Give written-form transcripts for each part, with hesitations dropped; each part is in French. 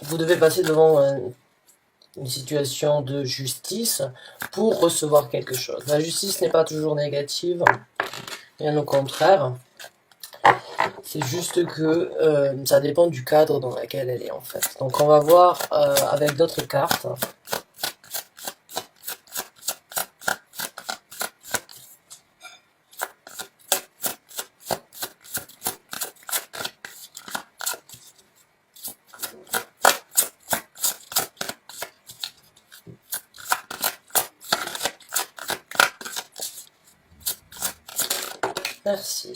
vous devez passer devant une situation de justice pour recevoir quelque chose. La justice n'est pas toujours négative, bien au contraire. C'est juste que ça dépend du cadre dans lequel elle est en fait. Donc on va voir avec d'autres cartes. Merci.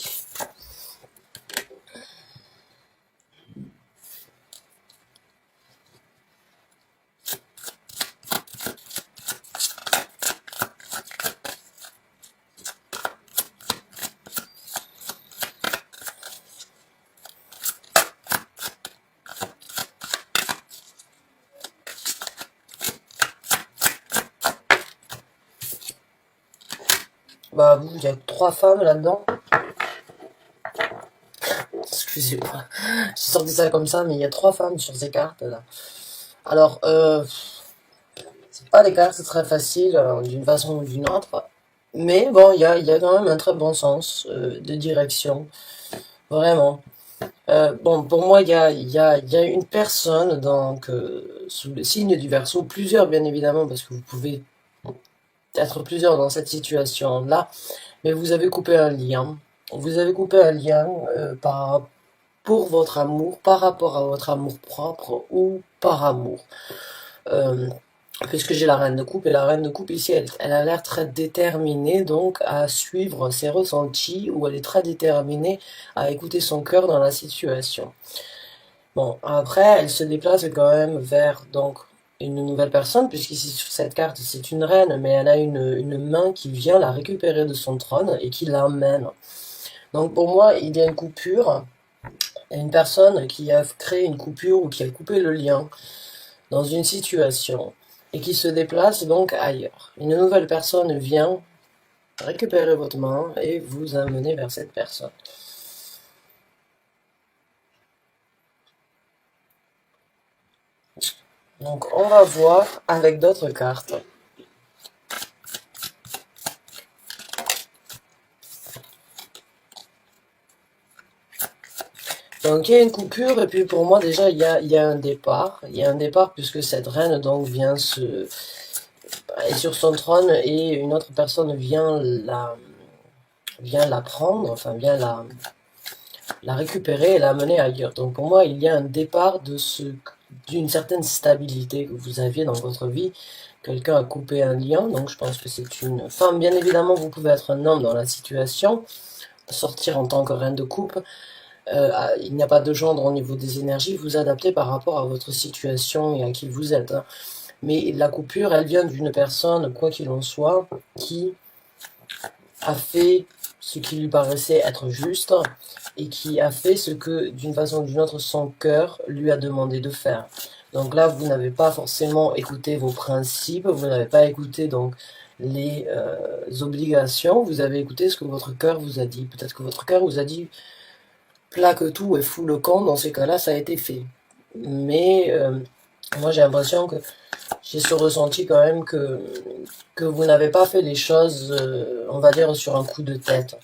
Bah, il y a 3 femmes là-dedans. Excusez-moi, j'ai sorti ça comme ça, mais il y a 3 femmes sur ces cartes là. Alors, c'est pas des cartes très faciles d'une façon ou d'une autre, mais bon, il y a quand même un très bon sens de direction, vraiment. Bon, pour moi, il y a une personne donc sous le signe du Verseau, plusieurs bien évidemment, parce que vous pouvez être plusieurs dans cette situation-là, mais vous avez coupé un lien. Vous avez coupé un lien pour votre amour, par rapport à votre amour propre ou par amour. Euh, Puisque j'ai la reine de coupe, et la reine de coupe ici, elle a l'air très déterminée donc à suivre ses ressentis, ou elle est très déterminée à écouter son cœur dans la situation. Bon, après, elle se déplace quand même vers donc une nouvelle personne, puisqu'ici sur cette carte c'est une reine, mais elle a une main qui vient la récupérer de son trône et qui l'emmène. Donc pour moi, il y a une coupure, il y a une personne qui a créé une coupure ou qui a coupé le lien dans une situation et qui se déplace donc ailleurs. Une nouvelle personne vient récupérer votre main et vous amener vers cette personne. Donc on va voir avec d'autres cartes. Donc il y a une coupure, et puis pour moi déjà il y a un départ. Il y a un départ puisque cette reine donc est sur son trône, et une autre personne vient la prendre, enfin vient la récupérer et la mener ailleurs. Donc pour moi il y a un départ d'une certaine stabilité que vous aviez dans votre vie. Quelqu'un a coupé un lien, donc je pense que c'est une femme. Bien évidemment vous pouvez être un homme dans la situation, sortir en tant que reine de coupe. Il n'y a pas de gendre au niveau des énergies, vous adaptez par rapport à votre situation et à qui vous êtes. Hein. Mais la coupure, elle vient d'une personne, quoi qu'il en soit, qui a fait ce qui lui paraissait être juste et qui a fait ce que, d'une façon ou d'une autre, son cœur lui a demandé de faire. Donc là, vous n'avez pas forcément écouté vos principes, vous n'avez pas écouté donc les obligations, vous avez écouté ce que votre cœur vous a dit. Peut-être que votre cœur vous a dit plaque tout et fout le camp, dans ces cas-là, ça a été fait. Mais moi, j'ai l'impression que j'ai ce ressenti quand même que vous n'avez pas fait les choses, on va dire, sur un coup de tête.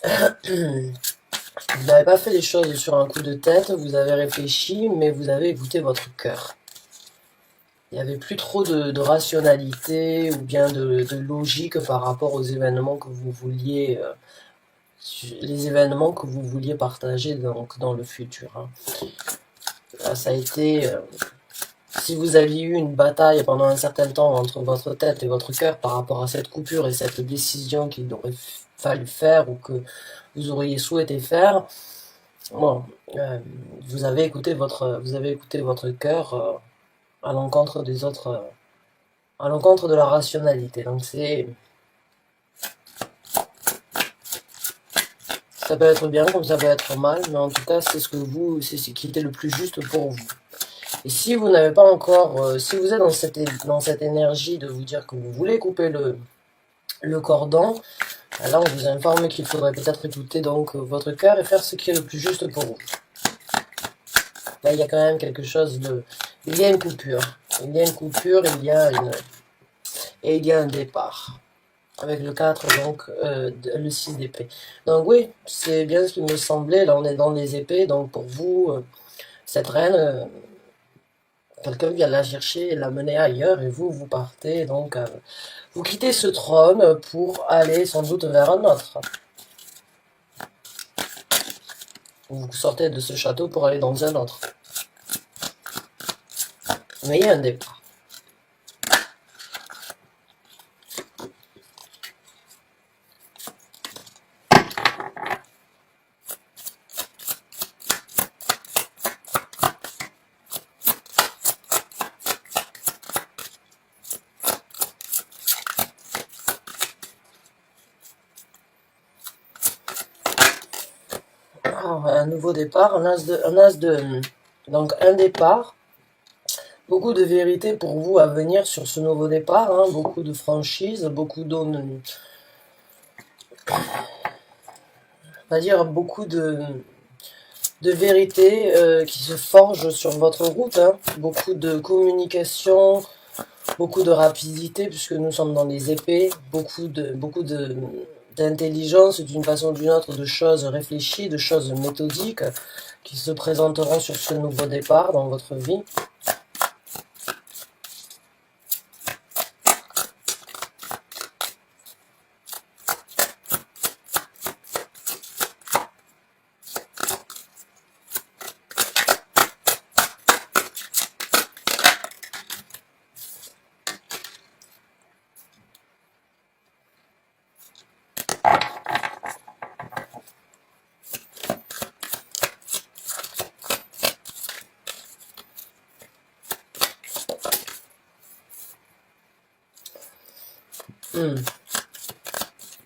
Vous n'avez pas fait les choses sur un coup de tête, vous avez réfléchi, mais vous avez écouté votre cœur. Il n'y avait plus trop de rationalité ou bien de logique par rapport aux événements que vous vouliez les événements que vous vouliez partager donc dans le futur. Hein. Ça a été, si vous aviez eu une bataille pendant un certain temps entre votre tête et votre cœur par rapport à cette coupure et cette décision qu'il aurait fallu faire ou que vous auriez souhaité faire, bon, vous avez écouté votre cœur à l'encontre des autres, à l'encontre de la rationalité. Donc ça peut être bien comme ça peut être mal, mais en tout cas c'est ce qui était le plus juste pour vous. Et si vous n'avez pas encore, si vous êtes dans cette énergie de vous dire que vous voulez couper le cordon, là on vous informe qu'il faudrait peut-être écouter donc votre cœur et faire ce qui est le plus juste pour vous. ben, il y a quand même quelque chose de... Il y a une coupure. Il y a une coupure, et il y a un départ. Avec le 4, donc le 6 d'épée. Donc oui, c'est bien ce qui me semblait. Là, on est dans les épées. Donc pour vous, cette reine, quelqu'un vient la chercher et la mener ailleurs. Et vous, vous partez. Donc, vous quittez ce trône pour aller sans doute vers un autre. Vous sortez de ce château pour aller dans un autre. Mais il y a un départ. Alors, un nouveau départ, donc un départ. Beaucoup de vérité pour vous à venir sur ce nouveau départ, hein, beaucoup de franchise, beaucoup d'honneur, on va dire beaucoup de vérité qui se forgent sur votre route, hein, beaucoup de communication, beaucoup de rapidité puisque nous sommes dans les épées, beaucoup de d'intelligence d'une façon ou d'une autre, de choses réfléchies, de choses méthodiques qui se présenteront sur ce nouveau départ dans votre vie.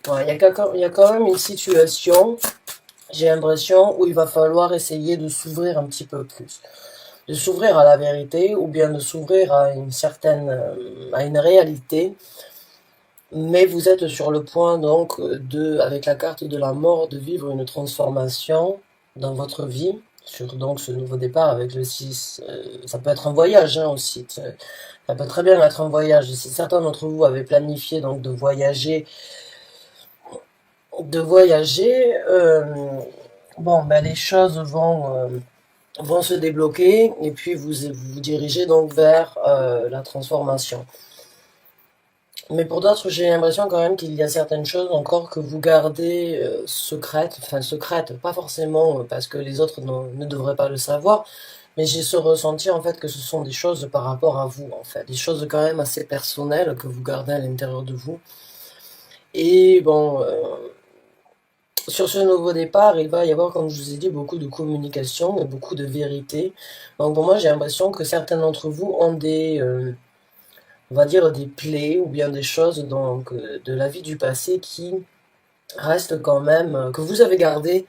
Ouais, il y a quand même une situation, j'ai l'impression, où il va falloir essayer de s'ouvrir un petit peu plus. De s'ouvrir à la vérité, ou bien de s'ouvrir à une certaine, à une réalité. Mais vous êtes sur le point, donc, avec la carte de la mort, de vivre une transformation dans votre vie. Sur donc ce nouveau départ avec le 6, ça peut être un voyage hein, aussi. Ça peut très bien être un voyage. Si certains d'entre vous avaient planifié donc de voyager, bon, ben les choses vont se débloquer et puis vous vous dirigez donc vers la transformation. Mais pour d'autres, j'ai l'impression quand même qu'il y a certaines choses encore que vous gardez secrètes, enfin secrètes, pas forcément parce que les autres ne devraient pas le savoir, mais j'ai ce ressenti en fait que ce sont des choses par rapport à vous en fait, des choses quand même assez personnelles que vous gardez à l'intérieur de vous. Et bon, sur ce nouveau départ, il va y avoir, comme je vous ai dit, beaucoup de communication et beaucoup de vérité. Donc pour moi, j'ai l'impression que certains d'entre vous ont on va dire, des plaies ou bien des choses donc, de la vie du passé qui restent quand même, que vous avez gardées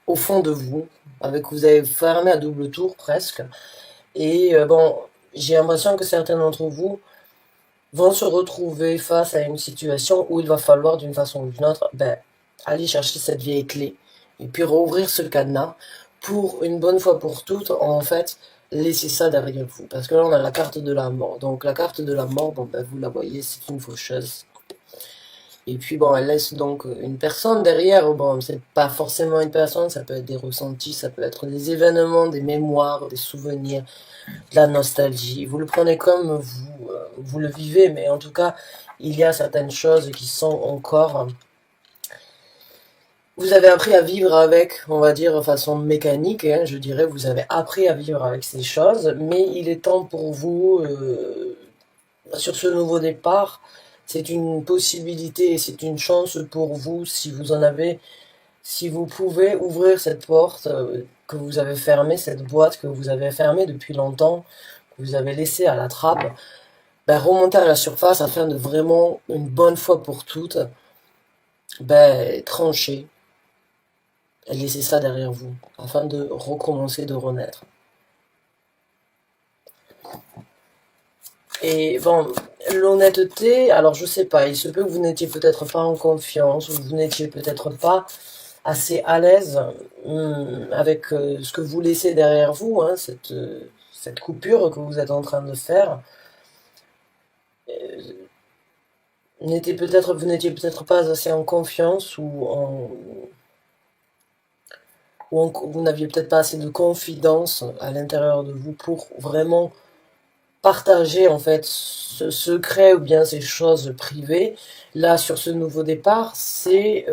au fond de vous, avec vous avez fermé à double tour presque. Et bon, j'ai l'impression que certains d'entre vous vont se retrouver face à une situation où il va falloir d'une façon ou d'une autre, ben, aller chercher cette vieille clé et puis rouvrir ce cadenas pour une bonne fois pour toutes, en fait, laisser ça derrière vous. Parce que là, on a la carte de la mort. Donc, la carte de la mort, bon, ben, vous la voyez, c'est une faucheuse. Et puis, bon, elle laisse donc une personne derrière. Bon, c'est pas forcément une personne, ça peut être des ressentis, ça peut être des événements, des mémoires, des souvenirs, de la nostalgie. Vous le prenez comme vous le vivez, mais en tout cas, il y a certaines choses qui sont encore... Vous avez appris à vivre avec, on va dire, de façon mécanique, hein, je dirais, vous avez appris à vivre avec ces choses, mais il est temps pour vous, sur ce nouveau départ, c'est une possibilité, c'est une chance pour vous, si vous en avez, si vous pouvez ouvrir cette porte que vous avez fermée, cette boîte que vous avez fermée depuis longtemps, que vous avez laissée à la trappe, ben, remonter à la surface afin de vraiment, une bonne fois pour toutes, ben, trancher. Laissez ça derrière vous, afin de recommencer, de renaître. Et bon, l'honnêteté, alors je sais pas, il se peut que vous n'étiez peut-être pas en confiance, ou vous n'étiez peut-être pas assez à l'aise avec ce que vous laissez derrière vous, hein, cette coupure que vous êtes en train de faire. Vous n'étiez peut-être pas assez en confiance vous n'aviez peut-être pas assez de confidence à l'intérieur de vous pour vraiment partager en fait ce secret ou bien ces choses privées. Là, sur ce nouveau départ, c'est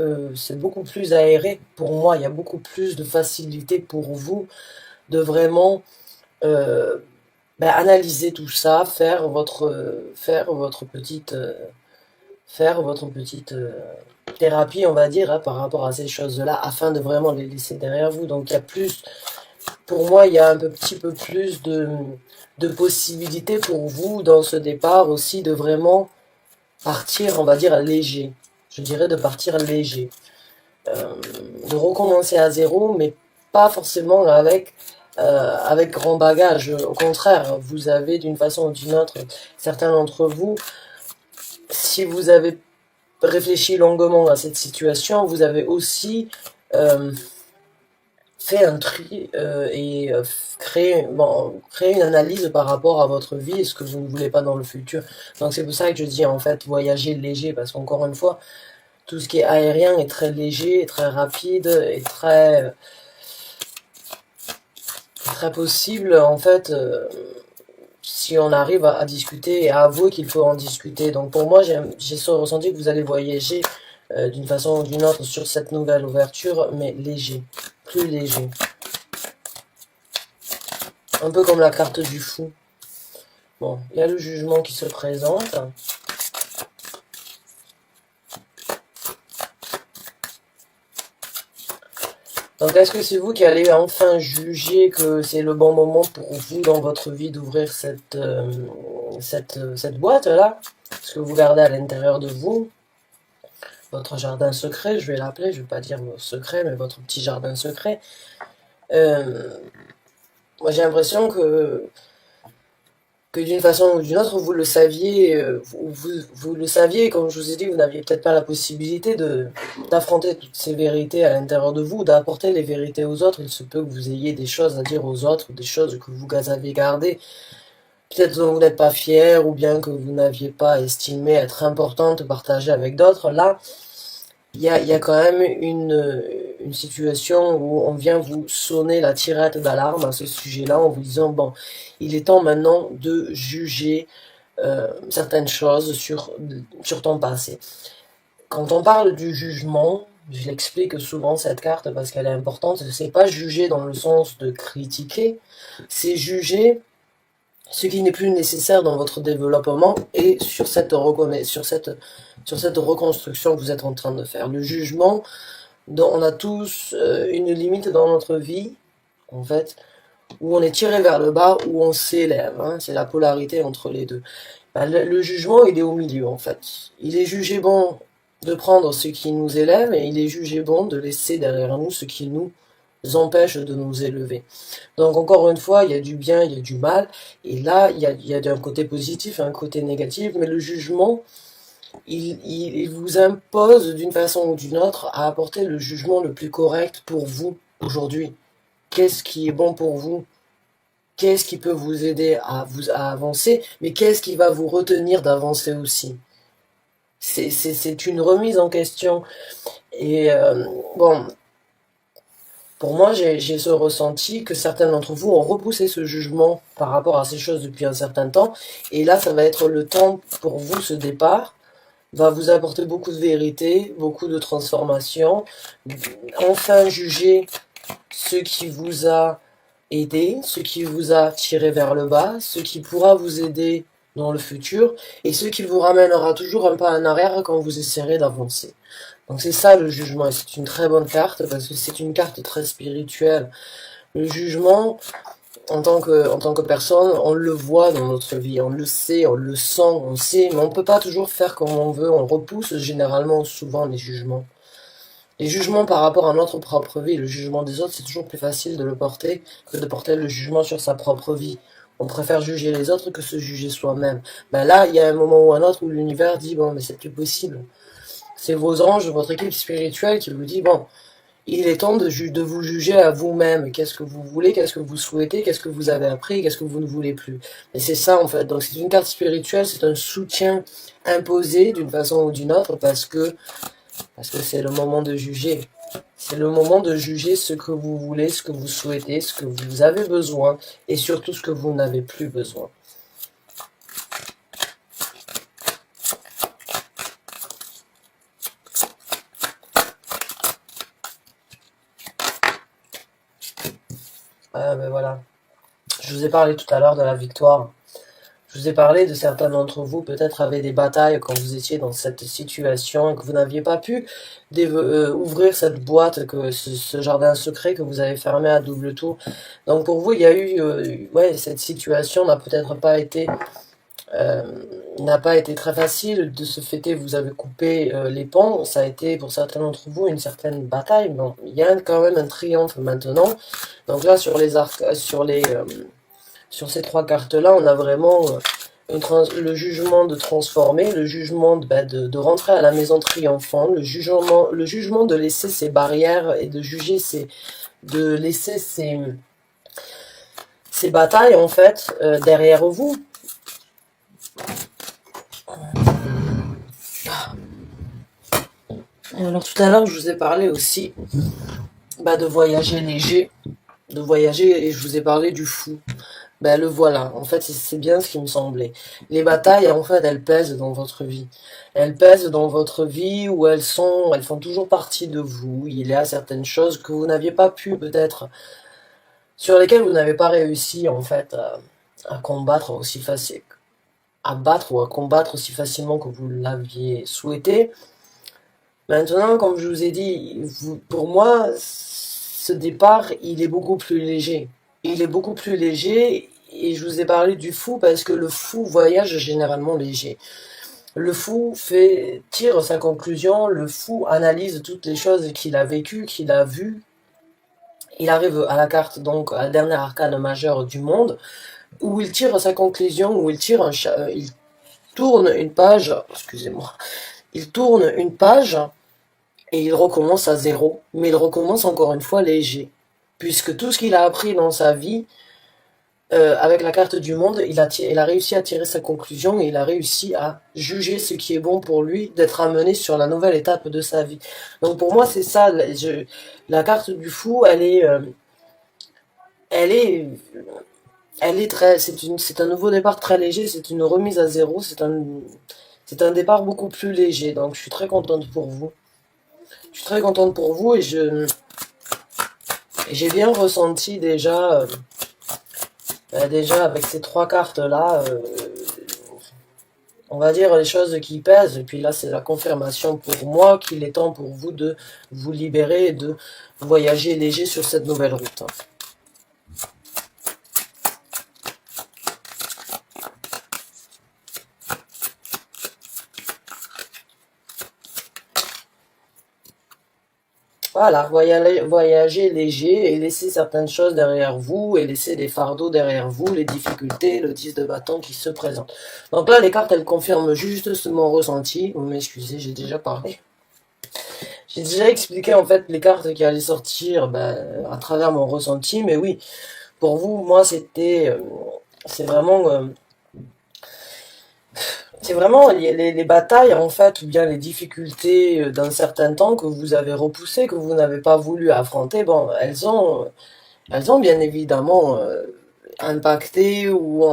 beaucoup plus aéré pour moi. Il y a beaucoup plus de facilité pour vous de vraiment euh, analyser tout ça, faire votre petite thérapie, on va dire, hein, par rapport à ces choses-là, afin de vraiment les laisser derrière vous. Donc il y a plus, pour moi, il y a petit peu plus de possibilités pour vous dans ce départ aussi de vraiment partir, on va dire, léger. Je dirais de partir léger. Euh, de recommencer à zéro, mais pas forcément avec grand bagage. Au contraire, vous avez d'une façon ou d'une autre, certains d'entre vous, si vous avez réfléchi longuement à cette situation, vous avez aussi euh, fait un tri et créé une analyse par rapport à votre vie et ce que vous ne voulez pas dans le futur. Donc c'est pour ça que je dis en fait voyager léger, parce qu'encore une fois, tout ce qui est aérien est très léger, très rapide et très possible en fait si on arrive à discuter et à avouer qu'il faut en discuter. Donc pour moi, j'ai ce ressenti que vous allez voyager d'une façon ou d'une autre sur cette nouvelle ouverture, mais léger, plus léger. Un peu comme la carte du fou. Bon, il y a le jugement qui se présente. Donc est-ce que c'est vous qui allez enfin juger que c'est le bon moment pour vous dans votre vie d'ouvrir cette boîte-là? Ce que vous gardez à l'intérieur de vous, votre jardin secret, je vais l'appeler, je vais pas dire secret, mais votre petit jardin secret. Moi j'ai l'impression que d'une façon ou d'une autre, vous le saviez, vous le saviez, comme je vous ai dit, vous n'aviez peut-être pas la possibilité d'affronter toutes ces vérités à l'intérieur de vous, d'apporter les vérités aux autres. Il se peut que vous ayez des choses à dire aux autres, des choses que vous avez gardées, peut-être dont vous n'êtes pas fier, ou bien que vous n'aviez pas estimé être importante de partager avec d'autres. Là, il y a quand même une situation où on vient vous sonner la tirette d'alarme à ce sujet-là en vous disant, bon, il est temps maintenant de juger certaines choses sur ton passé. Quand on parle du jugement, je l'explique souvent cette carte parce qu'elle est importante, c'est pas juger dans le sens de critiquer, c'est juger ce qui n'est plus nécessaire dans votre développement et sur cette reconstruction que vous êtes en train de faire. Le jugement, on a tous une limite dans notre vie, en fait, où on est tiré vers le bas, où on s'élève. Hein, c'est la polarité entre les deux. Le jugement, il est au milieu, en fait. Il est jugé bon de prendre ce qui nous élève et il est jugé bon de laisser derrière nous ce qui nous empêche de nous élever. Donc encore une fois, il y a du bien, il y a du mal, et là, il y a un côté positif, un côté négatif, mais le jugement, il vous impose d'une façon ou d'une autre à apporter le jugement le plus correct pour vous aujourd'hui. Qu'est-ce qui est bon pour vous? Qu'est-ce qui peut vous aider à avancer? Mais qu'est-ce qui va vous retenir d'avancer aussi? C'est une remise en question. Et bon, pour moi, j'ai ce ressenti que certains d'entre vous ont repoussé ce jugement par rapport à ces choses depuis un certain temps. Et là, ça va être le temps pour vous, ce départ va vous apporter beaucoup de vérité, beaucoup de transformation. Enfin juger ce qui vous a aidé, ce qui vous a tiré vers le bas, ce qui pourra vous aider dans le futur, et ce qui vous ramènera toujours un pas en arrière quand vous essaierez d'avancer. Donc c'est ça le jugement, et c'est une très bonne carte, parce que c'est une carte très spirituelle. Le jugement, en tant que personne, on le voit dans notre vie, on le sait, on le sent, on sait, mais on peut pas toujours faire comme on veut, on repousse généralement souvent les jugements. Les jugements par rapport à notre propre vie, le jugement des autres, c'est toujours plus facile de le porter que de porter le jugement sur sa propre vie. On préfère juger les autres que se juger soi-même. Ben là, il y a un moment ou un autre où l'univers dit, bon, mais c'est plus possible. C'est vos anges, votre équipe spirituelle qui vous dit, bon, Il est temps de vous juger à vous-même. Qu'est-ce que vous voulez, qu'est-ce que vous souhaitez, qu'est-ce que vous avez appris, qu'est-ce que vous ne voulez plus. Et c'est ça en fait. Donc c'est une carte spirituelle, c'est un soutien imposé d'une façon ou d'une autre parce que c'est le moment de juger. C'est le moment de juger ce que vous voulez, ce que vous souhaitez, ce que vous avez besoin et surtout ce que vous n'avez plus besoin. Ben voilà. Je vous ai parlé tout à l'heure de la victoire. Je vous ai parlé de certains d'entre vous, peut-être avaient des batailles quand vous étiez dans cette situation et que vous n'aviez pas pu ouvrir cette boîte, ce jardin secret que vous avez fermé à double tour. Donc pour vous, il y a eu, ouais, cette situation n'a peut-être pas été, euh, n'a pas été très facile de se fêter. Vous avez coupé les ponts. Ça a été pour certains d'entre vous une certaine bataille. Bon, il y a quand même un triomphe maintenant. Donc là, sur les arcs, sur ces trois cartes-là, on a vraiment le jugement de transformer, le jugement de rentrer à la maison triomphant, le jugement de laisser ses barrières et de juger de laisser ses batailles en fait derrière vous. Et alors tout à l'heure, je vous ai parlé aussi de voyager léger, de voyager, et je vous ai parlé du fou. Ben le voilà, en fait c'est bien ce qui me semblait. Les batailles, en fait, elles pèsent dans votre vie. Elles pèsent dans votre vie où elles font toujours partie de vous. Il y a certaines choses que vous n'aviez pas pu peut-être, sur lesquelles vous n'avez pas réussi en fait à combattre aussi facile, à battre ou à combattre aussi facilement que vous l'aviez souhaité. Maintenant, comme je vous ai dit, pour moi, ce départ, il est beaucoup plus léger. Il est beaucoup plus léger et je vous ai parlé du fou parce que le fou voyage généralement léger. Le fou tire sa conclusion, le fou analyse toutes les choses qu'il a vécues, qu'il a vues. Il arrive à la carte, donc à la dernière arcane majeure du monde, où il tire sa conclusion, où il tourne une page, excusez-moi, il tourne une page et il recommence à zéro, mais il recommence encore une fois léger, puisque tout ce qu'il a appris dans sa vie, avec la carte du monde, il a réussi à tirer sa conclusion et il a réussi à juger ce qui est bon pour lui, d'être amené sur la nouvelle étape de sa vie. Donc pour moi, c'est ça, la carte du fou, elle est, c'est un nouveau départ très léger, c'est une remise à zéro, c'est un départ beaucoup plus léger. Donc je suis très contente pour vous. Je suis très contente pour vous et j'ai bien ressenti déjà, déjà avec ces trois cartes-là, on va dire les choses qui pèsent. Et puis là, c'est la confirmation pour moi qu'il est temps pour vous de vous libérer et de voyager léger sur cette nouvelle route. Voilà, voyager léger et laisser certaines choses derrière vous et laisser des fardeaux derrière vous, les difficultés, le 10 de bâton qui se présente. Donc là, les cartes, elles confirment juste mon ressenti. Vous m'excusez, j'ai déjà parlé. J'ai déjà expliqué en fait les cartes qui allaient sortir à travers mon ressenti, mais oui, pour vous, moi, c'est vraiment... c'est vraiment les batailles, en fait, ou bien les difficultés d'un certain temps que vous avez repoussées, que vous n'avez pas voulu affronter, bon, elles ont bien évidemment impacté ou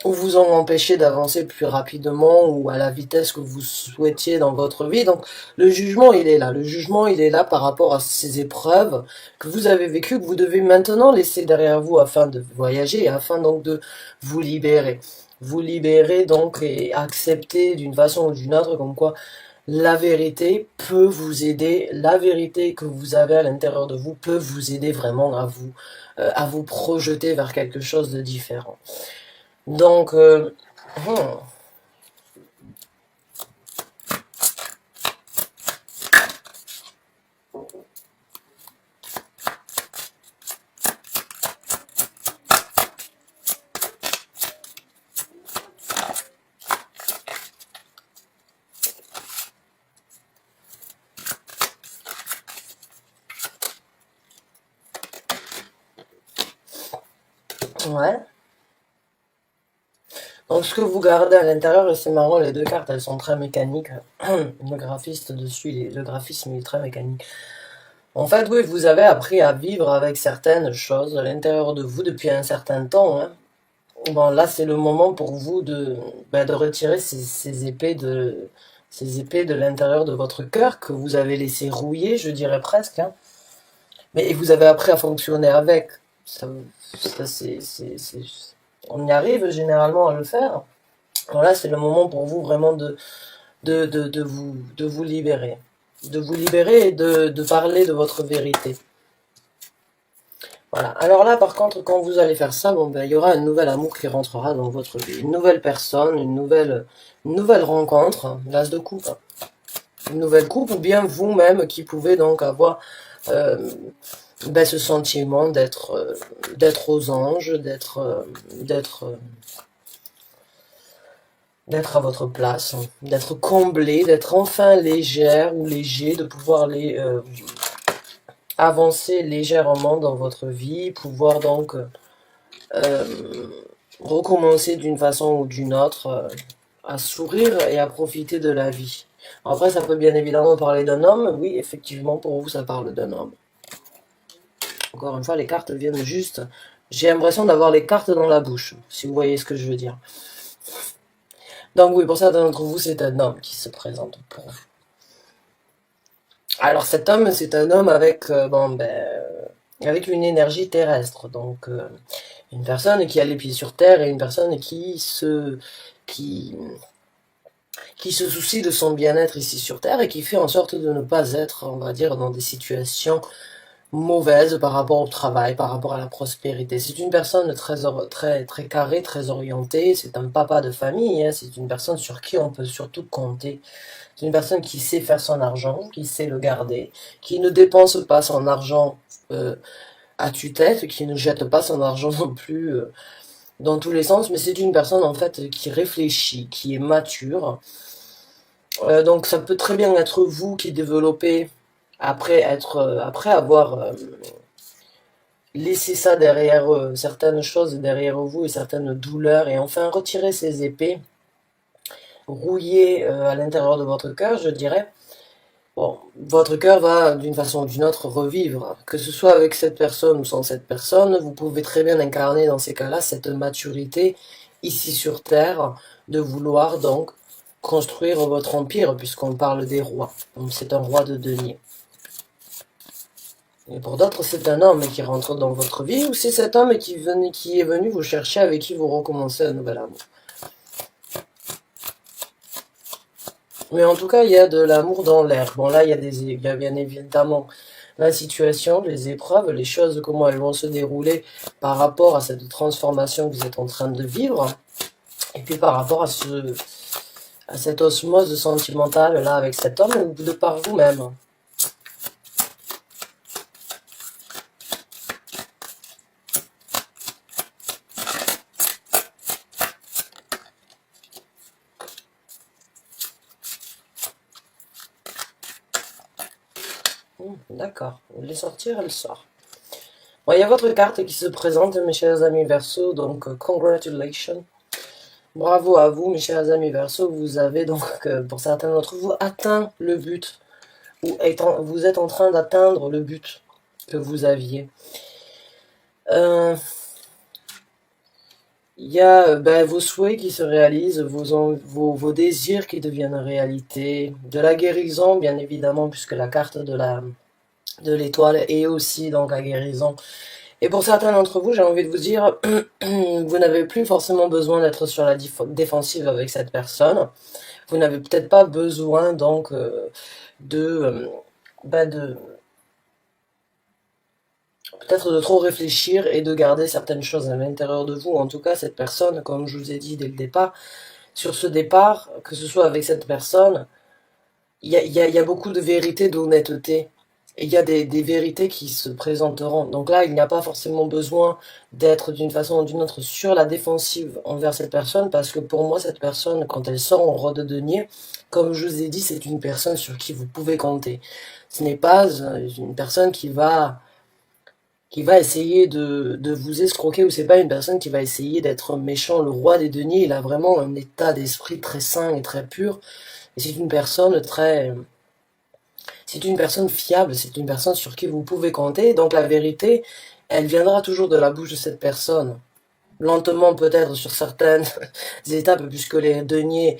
vous ont empêché d'avancer plus rapidement ou à la vitesse que vous souhaitiez dans votre vie. Donc, le jugement, il est là. Le jugement, il est là par rapport à ces épreuves que vous avez vécues, que vous devez maintenant laisser derrière vous afin de voyager et afin donc de vous libérer. Vous libérer donc et accepter d'une façon ou d'une autre comme quoi la vérité peut vous aider, la vérité que vous avez à l'intérieur de vous peut vous aider vraiment à vous projeter vers quelque chose de différent. Donc, hmm, Ouais. Donc ce que vous gardez à l'intérieur, et c'est marrant, les deux cartes, elles sont très mécaniques. Le graphiste dessus, le graphisme il est très mécanique. En fait, oui, vous avez appris à vivre avec certaines choses à l'intérieur de vous depuis un certain temps, hein. Bon, là, c'est le moment pour vous de retirer ces épées de l'intérieur de votre cœur que vous avez laissé rouiller, je dirais presque, hein. Mais vous avez appris à fonctionner avec. Ça, on y arrive généralement à le faire. Bon, là, c'est le moment pour vous vraiment de vous libérer. De vous libérer et de parler de votre vérité. Voilà. Alors là, par contre, quand vous allez faire ça, bon, ben, il y aura un nouvel amour qui rentrera dans votre vie. Une nouvelle personne, une nouvelle rencontre, l'as de coupe. Une nouvelle coupe, ou bien vous-même qui pouvez donc avoir euh, ben, ce sentiment d'être aux anges, d'être à votre place, hein, d'être comblé, d'être enfin légère ou léger, de pouvoir avancer légèrement dans votre vie, pouvoir donc euh, recommencer d'une façon ou d'une autre à sourire et à profiter de la vie. Après, ça peut bien évidemment parler d'un homme. Oui, effectivement, pour vous, ça parle d'un homme. Encore une fois, les cartes viennent juste... J'ai l'impression d'avoir les cartes dans la bouche, si vous voyez ce que je veux dire. Donc oui, pour certains d'entre vous, c'est un homme qui se présente pour vous. Alors cet homme, c'est un homme avec, avec une énergie terrestre. Donc une personne qui a les pieds sur terre et une personne qui, qui se soucie de son bien-être ici sur terre et qui fait en sorte de ne pas être, on va dire, dans des situations mauvaises par rapport au travail, par rapport à la prospérité. C'est une personne très carrée, très orientée. C'est un papa de famille, hein. C'est une personne sur qui on peut surtout compter. C'est une personne qui sait faire son argent, qui sait le garder, qui ne dépense pas son argent à tue-tête, qui ne jette pas son argent non plus dans tous les sens, mais c'est une personne en fait qui réfléchit, qui est mature. Donc ça peut très bien être vous qui développez après avoir laissé ça derrière certaines choses derrière vous et certaines douleurs et enfin retirer ces épées rouillées à l'intérieur de votre cœur, je dirais. Bon, votre cœur va d'une façon ou d'une autre revivre, que ce soit avec cette personne ou sans cette personne, vous pouvez très bien incarner dans ces cas-là cette maturité ici sur Terre de vouloir donc construire votre empire puisqu'on parle des rois. Donc c'est un roi de denier. Et pour d'autres, c'est un homme qui rentre dans votre vie ou c'est cet homme qui est venu vous chercher avec qui vous recommencez un nouvel amour. Mais en tout cas, il y a de l'amour dans l'air. Bon, là, il y a bien évidemment la situation, les épreuves, les choses, comment elles vont se dérouler par rapport à cette transformation que vous êtes en train de vivre. Et puis par rapport à cette osmose sentimentale là avec cet homme ou de par vous-même. D'accord, vous voulez sortir, elle sort. Bon, il y a votre carte qui se présente, mes chers amis Verseau, donc congratulations. Bravo à vous, mes chers amis Verseau, vous avez donc, pour certains d'entre vous, atteint le but, ou vous êtes en train d'atteindre le but que vous aviez. Il y a vos souhaits qui se réalisent, vos désirs qui deviennent réalité, de la guérison, bien évidemment, puisque la carte de l'étoile est aussi donc la guérison. Et pour certains d'entre vous, j'ai envie de vous dire, vous n'avez plus forcément besoin d'être sur la défensive avec cette personne. Vous n'avez peut-être pas besoin donc de peut-être de trop réfléchir et de garder certaines choses à l'intérieur de vous. En tout cas, cette personne, comme je vous ai dit dès le départ, sur ce départ, que ce soit avec cette personne, il y a beaucoup de vérité, d'honnêteté. Et il y a des vérités qui se présenteront. Donc là, il n'y a pas forcément besoin d'être d'une façon ou d'une autre sur la défensive envers cette personne, parce que pour moi, cette personne, quand elle sort en roi de denier, comme je vous ai dit, c'est une personne sur qui vous pouvez compter. Ce n'est pas une personne qui va qui va essayer de vous escroquer, ou c'est pas une personne qui va essayer d'être méchant. Le roi des deniers, il a vraiment un état d'esprit très sain et très pur, et c'est une personne fiable, c'est une personne sur qui vous pouvez compter, donc la vérité, elle viendra toujours de la bouche de cette personne. Lentement peut-être sur certaines étapes, puisque les deniers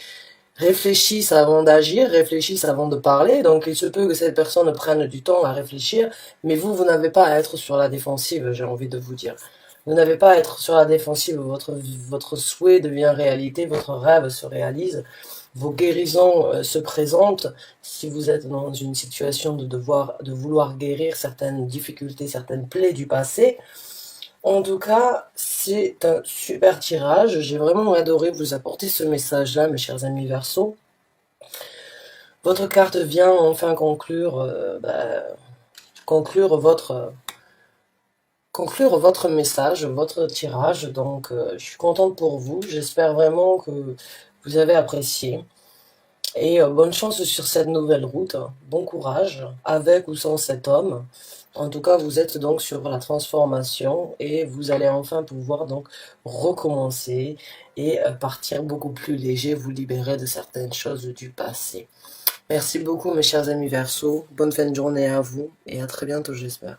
réfléchissent avant d'agir, réfléchissent avant de parler, donc il se peut que cette personne prenne du temps à réfléchir, mais vous n'avez pas à être sur la défensive, j'ai envie de vous dire. Vous n'avez pas à être sur la défensive, votre souhait devient réalité, votre rêve se réalise, vos guérisons se présentent. Si vous êtes dans une situation de vouloir guérir certaines difficultés, certaines plaies du passé, en tout cas, c'est un super tirage. J'ai vraiment adoré vous apporter ce message-là, mes chers amis Verseau. Votre carte vient enfin conclure votre message, votre tirage. Donc, je suis contente pour vous. J'espère vraiment que vous avez apprécié. Et bonne chance sur cette nouvelle route. Bon courage, avec ou sans cet homme. En tout cas, vous êtes donc sur la transformation et vous allez enfin pouvoir donc recommencer et partir beaucoup plus léger, vous libérer de certaines choses du passé. Merci beaucoup mes chers amis Verseau. Bonne fin de journée à vous et à très bientôt j'espère.